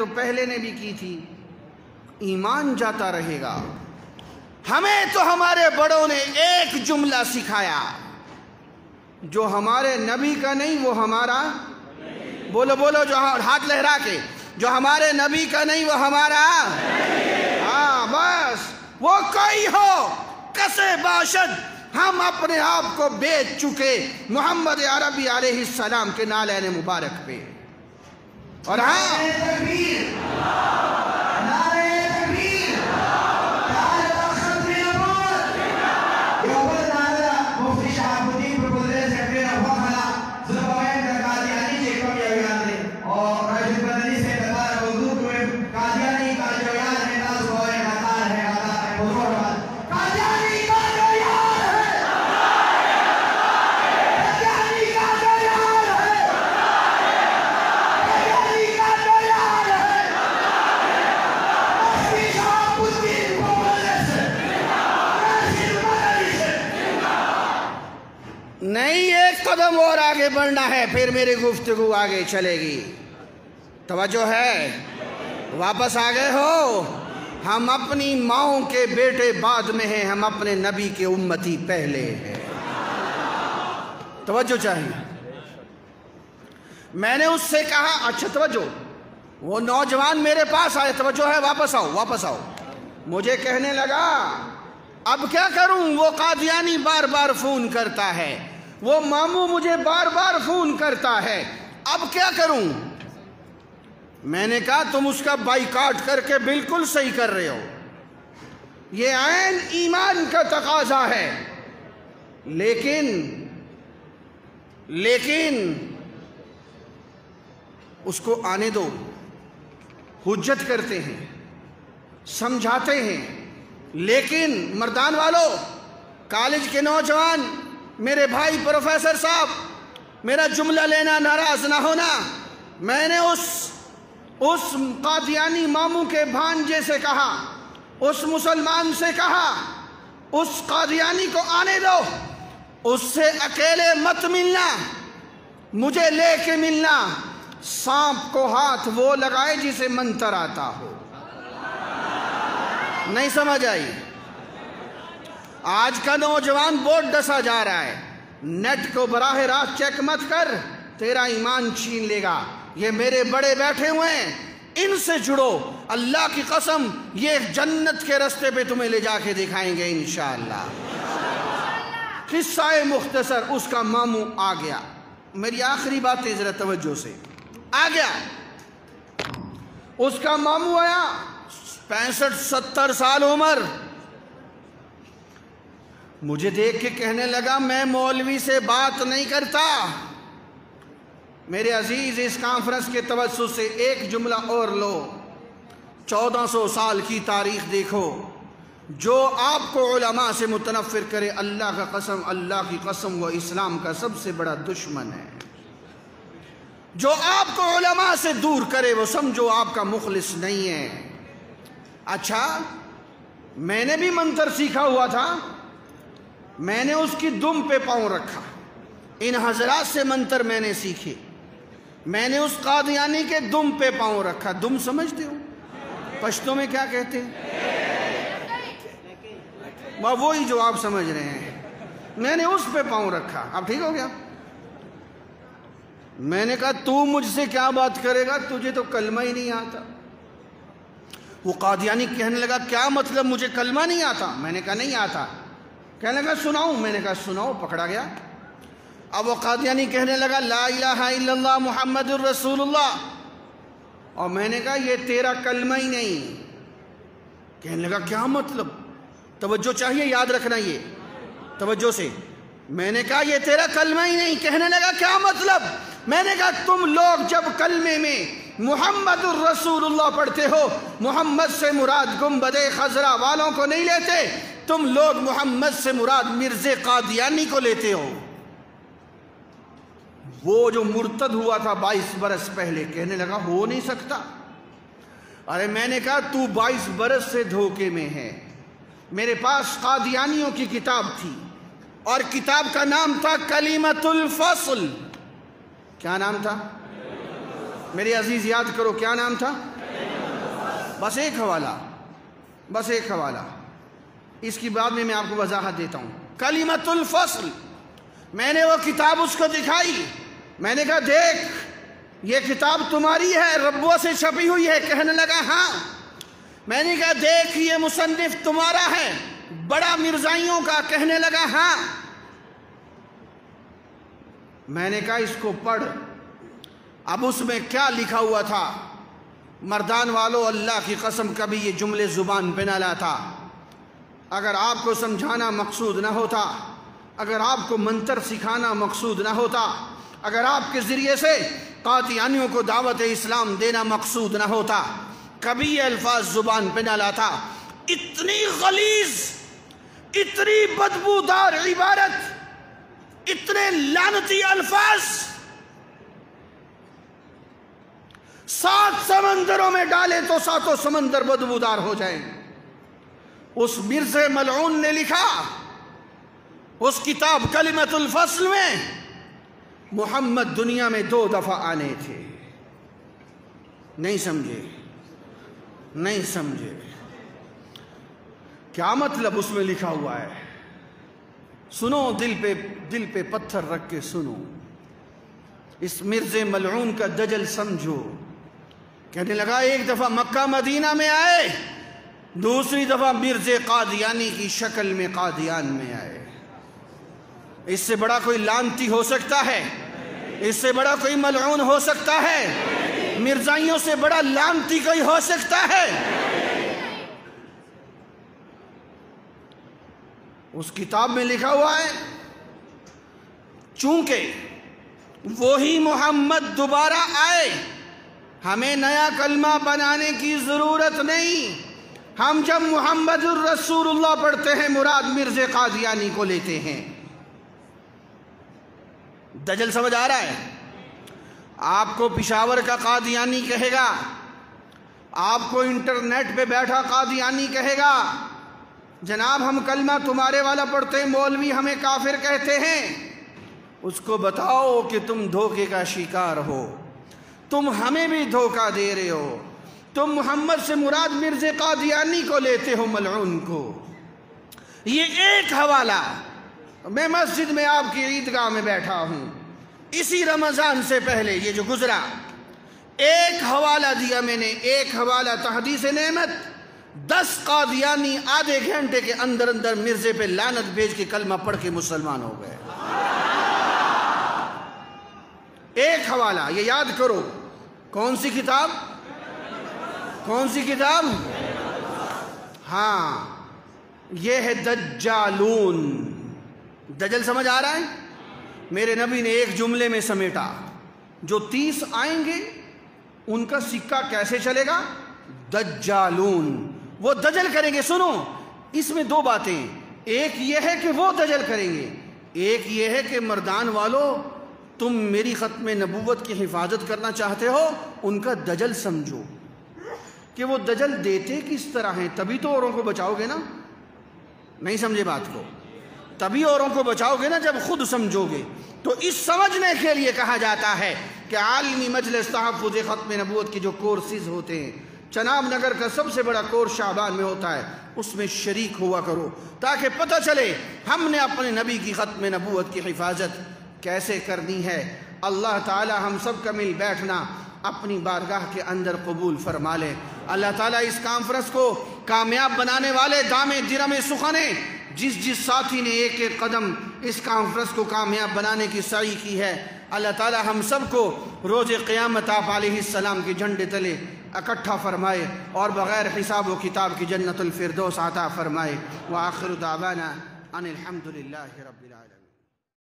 تو پہلے نے بھی کی تھی، ایمان جاتا رہے گا۔ ہمیں تو ہمارے بڑوں نے ایک جملہ سکھایا، جو ہمارے نبی کا نہیں وہ ہمارا، بولو بولو، جو ہاتھ لہرا کے، جو ہمارے نبی کا نہیں وہ ہمارا، ہاں بس، وہ کوئی ہو کسے باشد، ہم اپنے آپ کو بیچ چکے محمد عربی علیہ السلام کے نالین مبارک پہ۔ اور نہیں، ایک قدم اور آگے بڑھنا ہے، پھر میری گفتگو آگے چلے گی۔ توجہ ہے؟ واپس آ گئے ہو؟ ہم اپنی ماؤں کے بیٹے بعد میں ہیں، ہم اپنے نبی کے امتی پہلے ہیں۔ توجہ چاہیے۔ میں نے اس سے کہا، اچھا توجہ، وہ نوجوان میرے پاس آئے، توجہ ہے، واپس آؤ واپس آؤ، مجھے کہنے لگا اب کیا کروں، وہ قادیانی بار بار فون کرتا ہے، وہ ماموں مجھے بار بار فون کرتا ہے، اب کیا کروں؟ میں نے کہا تم اس کا بائیکاٹ کر کے بالکل صحیح کر رہے ہو، یہ عین ایمان کا تقاضا ہے، لیکن اس کو آنے دو، حجت کرتے ہیں، سمجھاتے ہیں، لیکن مردان والو، کالج کے نوجوان، میرے بھائی پروفیسر صاحب، میرا جملہ لینا، ناراض نہ ہونا، میں نے اس قادیانی ماموں کے بھانجے سے کہا، اس مسلمان سے کہا، اس قادیانی کو آنے دو، اس سے اکیلے مت ملنا، مجھے لے کے ملنا، سانپ کو ہاتھ وہ لگائے جسے منتر آتا ہو۔ نہیں سمجھ آئی؟ آج کا نوجوان بہت ڈسا جا رہا ہے، نیٹ کو براہ راست چیک مت کر، تیرا ایمان چھین لے گا۔ یہ میرے بڑے بیٹھے ہوئے ہیں، ان سے جڑو، اللہ کی قسم یہ جنت کے رستے پہ تمہیں لے جا کے دکھائیں گے انشاءاللہ۔ قصہ مختصر، اس کا ماموں آ گیا، میری آخری بات ہے ذرا توجہ سے، آ گیا، اس کا ماموں آیا، 65-70 سال عمر، مجھے دیکھ کے کہنے لگا میں مولوی سے بات نہیں کرتا۔ میرے عزیز، اس کانفرنس کے توسط سے ایک جملہ اور لو، 1400 سال کی تاریخ دیکھو، جو آپ کو علماء سے متنفر کرے، اللہ کی قسم وہ اسلام کا سب سے بڑا دشمن ہے۔ جو آپ کو علماء سے دور کرے وہ سمجھو آپ کا مخلص نہیں ہے۔ اچھا، میں نے بھی منتر سیکھا ہوا تھا، میں نے اس کی دم پہ پاؤں رکھا، ان حضرات سے منتر میں نے سیکھے، میں نے اس قادیانی کے دم پہ پاؤں رکھا۔ دم سمجھتے ہو پشتو میں کیا کہتے ہیں؟ وہی جو آپ سمجھ رہے ہیں، میں نے اس پہ پاؤں رکھا۔ اب ٹھیک ہو گیا؟ میں نے کہا تو مجھ سے کیا بات کرے گا، تجھے تو کلمہ ہی نہیں آتا۔ وہ قادیانی کہنے لگا کیا مطلب، مجھے کلمہ نہیں آتا؟ میں نے کہا نہیں آتا۔ کہنے لگا سناؤں؟ میں نے کہا سناؤ، پکڑا گیا۔ اب وہ قادیانی کہنے لگا لا الہ الا اللہ محمد الرسول اللہ، اور میں نے کہا یہ تیرا کلمہ ہی نہیں۔ کہنے لگا کیا مطلب؟ توجہ چاہیے، یاد رکھنا یہ توجہ سے۔ میں نے کہا یہ تیرا کلمہ ہی نہیں۔ کہنے لگا کیا مطلب؟ میں نے کہا تم لوگ جب کلمے میں محمد الرسول اللہ پڑھتے ہو، محمد سے مراد گنبد خضرا والوں کو نہیں لیتے، تم لوگ محمد سے مراد مرزا قادیانی کو لیتے ہو، وہ جو مرتد ہوا تھا 22 برس پہلے۔ کہنے لگا ہو نہیں سکتا۔ ارے میں نے کہا تو 22 برس سے دھوکے میں ہے۔ میرے پاس قادیانیوں کی کتاب تھی، اور کتاب کا نام تھا کلمۃ الفصل۔ کیا نام تھا؟ میرے عزیز یاد کرو، کیا نام تھا؟ بس ایک حوالہ اس کی بعد میں آپ کو وضاحت دیتا ہوں. کلمۃ الفصل، میں نے وہ کتاب اس کو دکھائی، میں نے کہا دیکھ یہ کتاب تمہاری ہے، ربوہ سے چھپی ہوئی ہے. کہنے لگا ہاں. میں نے کہا دیکھ یہ مصنف تمہارا ہے، بڑا مرزائیوں کا. کہنے لگا ہاں. میں نے کہا اس کو پڑھ. اب اس میں کیا لکھا ہوا تھا؟ مردان والو اللہ کی قسم کبھی یہ جملے زبان پہ نہ لاتا. اگر آپ کو سمجھانا مقصود نہ ہوتا، اگر آپ کو منتر سکھانا مقصود نہ ہوتا، اگر آپ کے ذریعے سے قادیانیوں کو دعوت اسلام دینا مقصود نہ ہوتا، کبھی یہ الفاظ زبان پہ نہ لاتا. اتنی غلیظ، اتنی بدبودار عبارت، اتنے لعنتی الفاظ 7 سمندروں میں ڈالے تو 7 سمندر بدبودار ہو جائیں. اس مرزا ملعون نے لکھا اس کتاب کلمۃ الفصل میں، محمد دنیا میں 2 دفعہ آنے تھے. نہیں سمجھے کیا مطلب اس میں لکھا ہوا ہے؟ سنو، دل پہ پتھر رکھ کے سنو، اس مرزا ملعون کا دجل سمجھو. کہنے لگا ایک دفعہ مکہ مدینہ میں آئے، دوسری دفعہ مرزا قادیانی کی شکل میں قادیان میں آئے. اس سے بڑا کوئی لعنتی ہو سکتا ہے؟ اس سے بڑا کوئی ملعون ہو سکتا ہے؟ مرزائیوں سے بڑا لعنتی کوئی ہو سکتا ہے؟ اس کتاب میں لکھا ہوا ہے چونکہ وہی محمد دوبارہ آئے، ہمیں نیا کلمہ بنانے کی ضرورت نہیں. ہم جب محمد الرسول اللہ پڑھتے ہیں مراد مرزا قادیانی کو لیتے ہیں. دجل سمجھ آ رہا ہے؟ آپ کو پشاور کا قادیانی کہے گا، آپ کو انٹرنیٹ پہ بیٹھا قادیانی کہے گا جناب ہم کلمہ تمہارے والا پڑھتے ہیں، مولوی ہمیں کافر کہتے ہیں. اس کو بتاؤ کہ تم دھوکے کا شکار ہو، تم ہمیں بھی دھوکہ دے رہے ہو. تم محمد سے مراد مرزا قادیانی کو لیتے ہو، ملعون کو. یہ ایک حوالہ، میں مسجد میں آپ کی عیدگاہ میں بیٹھا ہوں، اسی رمضان سے پہلے یہ جو گزرا، ایک حوالہ دیا میں نے، ایک حوالہ تحدیث نعمت. 10 قادیانی آدھے گھنٹے کے اندر مرزے پہ لعنت بھیج کے کلمہ پڑھ کے مسلمان ہو گئے. ایک حوالہ، یہ یاد کرو. کون سی کتاب؟ ہاں، یہ ہے دجالون. دجل سمجھ آ رہا ہے؟ میرے نبی نے ایک جملے میں سمیٹا. جو 30 آئیں گے ان کا سکہ کیسے چلے گا؟ دجالون، وہ دجل کریں گے. سنو، اس میں 2 باتیں، ایک یہ ہے کہ وہ دجل کریں گے، ایک یہ ہے کہ مردان والو تم میری ختم نبوت کی حفاظت کرنا چاہتے ہو، ان کا دجل سمجھو کہ وہ دجل دیتے کس طرح ہیں، تبھی تو اوروں کو بچاؤ گے نا. نہیں سمجھے بات کو؟ تبھی اوروں کو بچاؤ گے نا جب خود سمجھو گے. تو اس سمجھنے کے لیے کہا جاتا ہے کہ عالمی مجلس تحفظ ختم نبوت کے جو کورسز ہوتے ہیں، چناب نگر کا سب سے بڑا کورس شعبان میں ہوتا ہے، اس میں شریک ہوا کرو تاکہ پتہ چلے ہم نے اپنے نبی کی ختم نبوت کی حفاظت کیسے کرنی ہے. اللہ تعالی ہم سب کا مل بیٹھنا اپنی بارگاہ کے اندر قبول فرما لے. اللہ تعالیٰ اس کانفرنس کو کامیاب بنانے والے دامے درم سخنے، جس ساتھی نے ایک ایک قدم اس کانفرنس کو کامیاب بنانے کی سعی کی ہے، اللہ تعالیٰ ہم سب کو روز قیامت آپ علیہ السلام کے جھنڈے تلے اکٹھا فرمائے اور بغیر حساب و کتاب کی جنت الفردوس عطا فرمائے. وآخر دعوانا ان الحمد للہ رب العالمین.